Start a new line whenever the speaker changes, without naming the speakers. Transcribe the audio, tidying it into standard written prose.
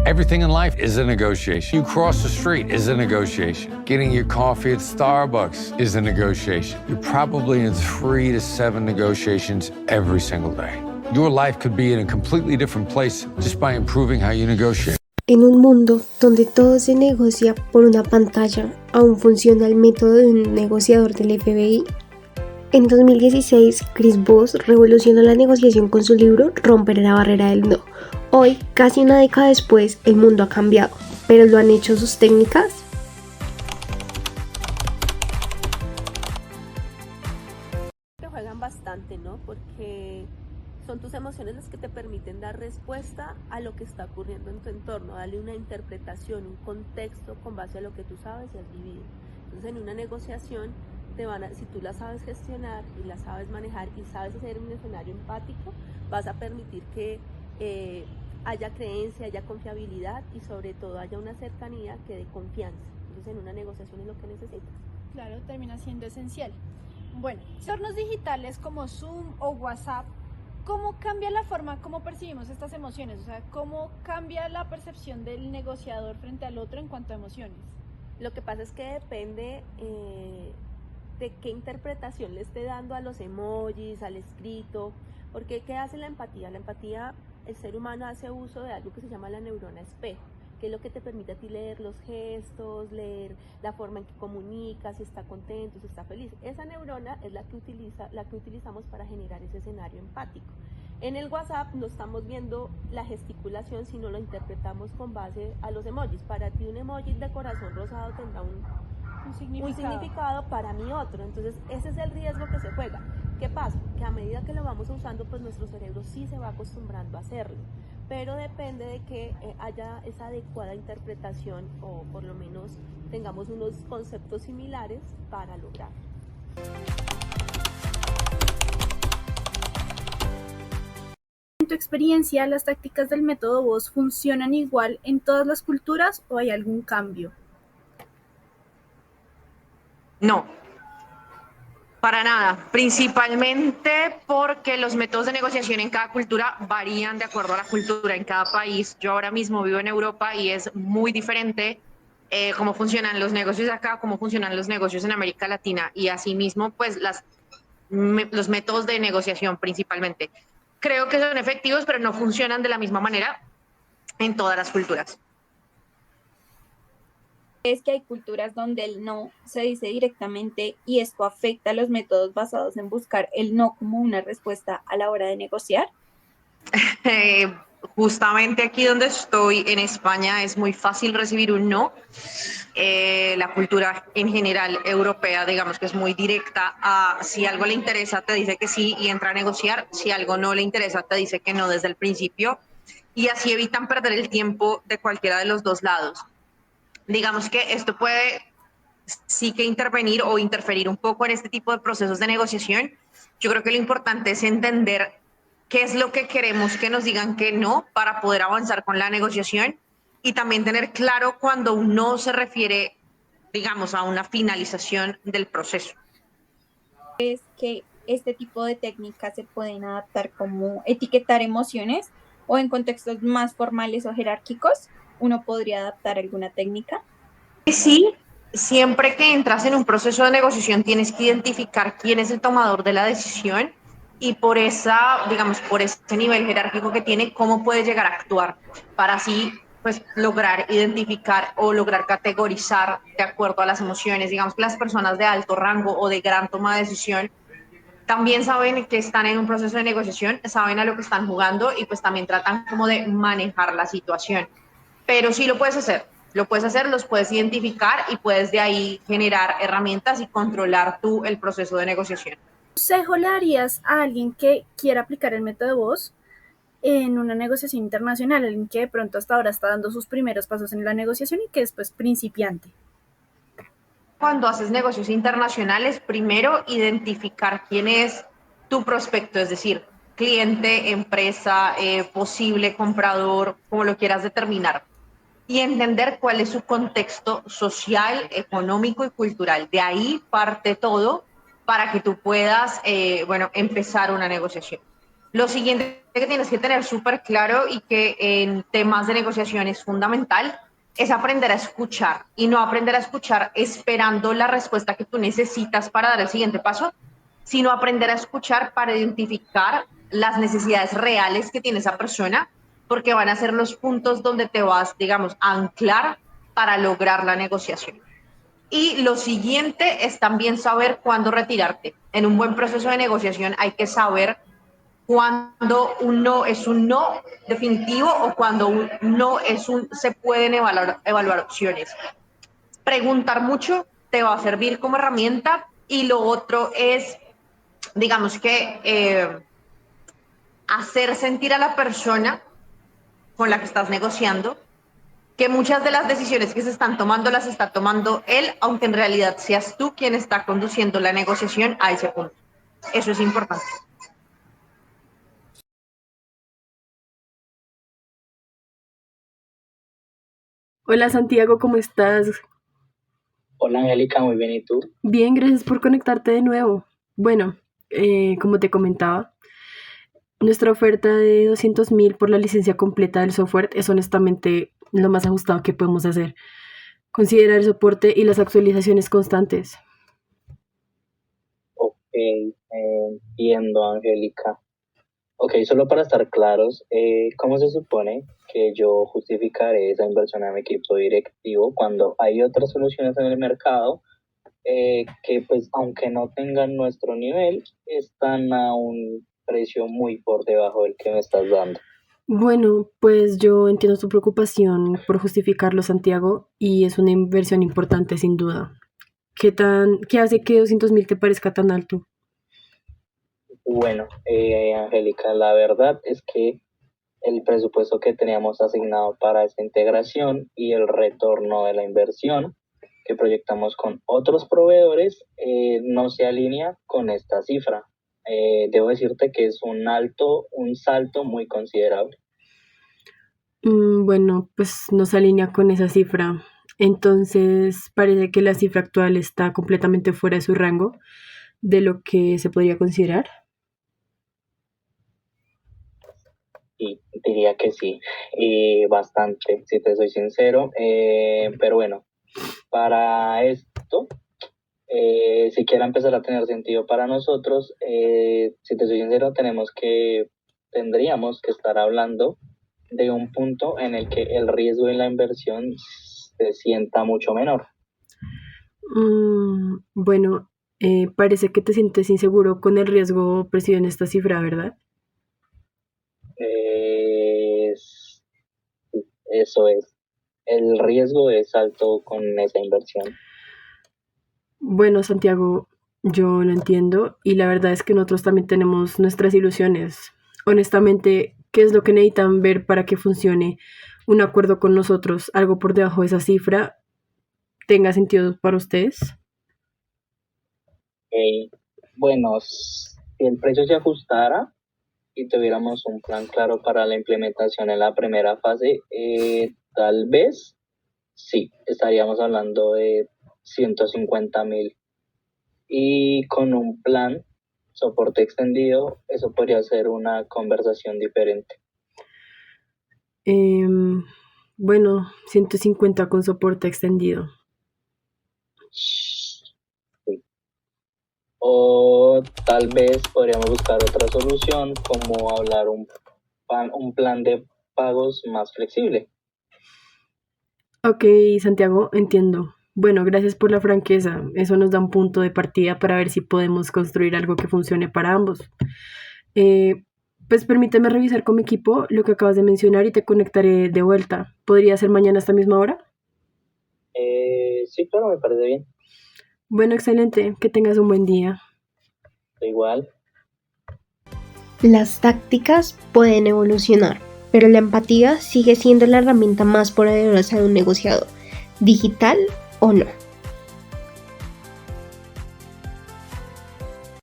Everything in life is a negotiation. You cross the street is a negotiation. Getting your coffee at Starbucks is a negotiation. You're probably in 3 to 7 negotiations every single day. Your life could be in a completely different place just by improving how you negotiate.
En un mundo donde todo se negocia por una pantalla, aún funciona el método de un negociador del FBI. En 2016, Chris Voss revolucionó la negociación con su libro Romper la barrera del no. Hoy, casi una década después, el mundo ha cambiado, pero ¿lo han hecho sus técnicas?
Te juegan bastante, ¿no? Porque son tus emociones las que te permiten dar respuesta a lo que está ocurriendo en tu entorno, darle una interpretación, un contexto con base a lo que tú sabes y has vivido. Entonces, en una negociación, si tú la sabes gestionar y la sabes manejar y sabes hacer un escenario empático, vas a permitir que haya creencia, haya confiabilidad y sobre todo haya una cercanía que dé confianza. Entonces, en una negociación es lo que necesitas.
Claro, termina siendo esencial. Bueno, entornos digitales como Zoom o WhatsApp, ¿cómo cambia la forma como percibimos estas emociones? O sea, ¿cómo cambia la percepción del negociador frente al otro en cuanto a emociones?
Lo que pasa es que depende de qué interpretación le esté dando a los emojis, al escrito, porque ¿qué hace la empatía? La empatía, el ser humano hace uso de algo que se llama la neurona espejo, que es lo que te permite a ti leer los gestos, leer la forma en que comunica, si está contento, si está feliz. Esa neurona es la que utilizamos para generar ese escenario empático. En el WhatsApp no estamos viendo la gesticulación, sino lo interpretamos con base a los emojis. Para ti un emoji de corazón rosado tendrá un significado, para mí otro. Entonces ese es el riesgo que se juega. ¿Qué pasa? Que a medida que lo vamos usando, pues nuestro cerebro sí se va acostumbrando a hacerlo, pero depende de que haya esa adecuada interpretación o por lo menos tengamos unos conceptos similares para lograr.
En tu experiencia, ¿las tácticas del método Voss funcionan igual en todas las culturas o hay algún cambio?
No, para nada, principalmente porque los métodos de negociación en cada cultura varían de acuerdo a la cultura en cada país. Yo ahora mismo vivo en Europa y es muy diferente cómo funcionan los negocios acá, cómo funcionan los negocios en América Latina y asimismo pues los métodos de negociación principalmente. Creo que son efectivos, pero no funcionan de la misma manera en todas las culturas.
Es que hay culturas donde el no se dice directamente y esto afecta a los métodos basados en buscar el no como una respuesta a la hora de negociar.
Justamente aquí donde estoy en España es muy fácil recibir un no. La cultura en general europea, digamos que es muy directa a si algo le interesa te dice que sí y entra a negociar, si algo no le interesa te dice que no desde el principio y así evitan perder el tiempo de cualquiera de los dos lados. Digamos que esto puede sí que intervenir o interferir un poco en este tipo de procesos de negociación. Yo creo que lo importante es entender qué es lo que queremos que nos digan que no para poder avanzar con la negociación y también tener claro cuando un no se refiere, digamos, a una finalización del proceso.
Es que este tipo de técnicas se pueden adaptar como etiquetar emociones o en contextos más formales o jerárquicos. ¿Uno podría adaptar alguna técnica?
Sí, siempre que entras en un proceso de negociación tienes que identificar quién es el tomador de la decisión y por digamos, por ese nivel jerárquico que tiene, cómo puede llegar a actuar para así pues lograr identificar o lograr categorizar de acuerdo a las emociones. Digamos que las personas de alto rango o de gran toma de decisión también saben que están en un proceso de negociación, saben a lo que están jugando y pues también tratan como de manejar la situación. Pero sí lo puedes hacer, los puedes identificar y puedes de ahí generar herramientas y controlar tú el proceso de negociación.
¿Qué consejo le darías a alguien que quiera aplicar el método Voss en una negociación internacional, alguien que de pronto hasta ahora está dando sus primeros pasos en la negociación y que es pues principiante?
Cuando haces negocios internacionales, primero identificar quién es tu prospecto, es decir, cliente, empresa, posible comprador, como lo quieras determinar, y entender cuál es su contexto social, económico y cultural. De ahí parte todo para que tú puedas, empezar una negociación. Lo siguiente que tienes que tener súper claro y que en temas de negociación es fundamental es aprender a escuchar y no aprender a escuchar esperando la respuesta que tú necesitas para dar el siguiente paso, sino aprender a escuchar para identificar las necesidades reales que tiene esa persona, porque van a ser los puntos donde te vas, digamos, a anclar para lograr la negociación. Y lo siguiente es también saber cuándo retirarte. En un buen proceso de negociación hay que saber cuando un no es un no definitivo o cuando un no es un se pueden evaluar opciones. Preguntar mucho te va a servir como herramienta y lo otro es, digamos que, hacer sentir a la persona con la que estás negociando que muchas de las decisiones que se están tomando las está tomando él, aunque en realidad seas tú quien está conduciendo la negociación a ese punto. Eso es importante.
Hola Santiago, ¿cómo estás?
Hola Angélica, muy bien, ¿y tú?
Bien, gracias por conectarte de nuevo. Bueno, como te comentaba, nuestra oferta de 200.000 por la licencia completa del software es honestamente lo más ajustado que podemos hacer. Considera el soporte y las actualizaciones constantes.
Ok, entiendo Angélica. Ok, solo para estar claros, ¿cómo se supone que yo justificaré esa inversión a mi equipo directivo cuando hay otras soluciones en el mercado que pues aunque no tengan nuestro nivel, están a un precio muy por debajo del que me estás dando?
Bueno, pues yo entiendo tu preocupación por justificarlo, Santiago, y es una inversión importante sin duda. ¿Qué hace que 200.000 te parezca tan alto?
Bueno, Angélica, la verdad es que el presupuesto que teníamos asignado para esta integración y el retorno de la inversión que proyectamos con otros proveedores no se alinea con esta cifra. Debo decirte que es un salto muy considerable.
Bueno, pues no se alinea con esa cifra. Entonces parece que la cifra actual está completamente fuera de su rango de lo que se podría considerar.
Y diría que sí, bastante, si te soy sincero. Pero bueno, para esto, si quiera empezar a tener sentido para nosotros, si te soy sincero, tendríamos que estar hablando de un punto en el que el riesgo de la inversión se sienta mucho menor.
Bueno, parece que te sientes inseguro con el riesgo percibido en esta cifra, ¿verdad?
Eso es. El riesgo es alto con esa inversión.
Bueno, Santiago, yo lo entiendo y la verdad es que nosotros también tenemos nuestras ilusiones. Honestamente, ¿qué es lo que necesitan ver para que funcione un acuerdo con nosotros? ¿Algo por debajo de esa cifra tenga sentido para ustedes?
Bueno, si el precio se ajustara y tuviéramos un plan claro para la implementación en la primera fase, tal vez sí, estaríamos hablando de 150.000. Y con un plan soporte extendido, eso podría ser una conversación diferente.
Bueno, 150 con soporte extendido.
Sí. O tal vez podríamos buscar otra solución, como hablar un plan de pagos más flexible.
Ok, Santiago, entiendo. Bueno, gracias por la franqueza. Eso nos da un punto de partida para ver si podemos construir algo que funcione para ambos. Pues permíteme revisar con mi equipo lo que acabas de mencionar y te conectaré de vuelta. ¿Podría ser mañana a esta misma hora?
Sí, claro, me parece bien.
Bueno, excelente. Que tengas un buen día.
Igual.
Las tácticas pueden evolucionar, pero la empatía sigue siendo la herramienta más poderosa de un negociador, digital o no.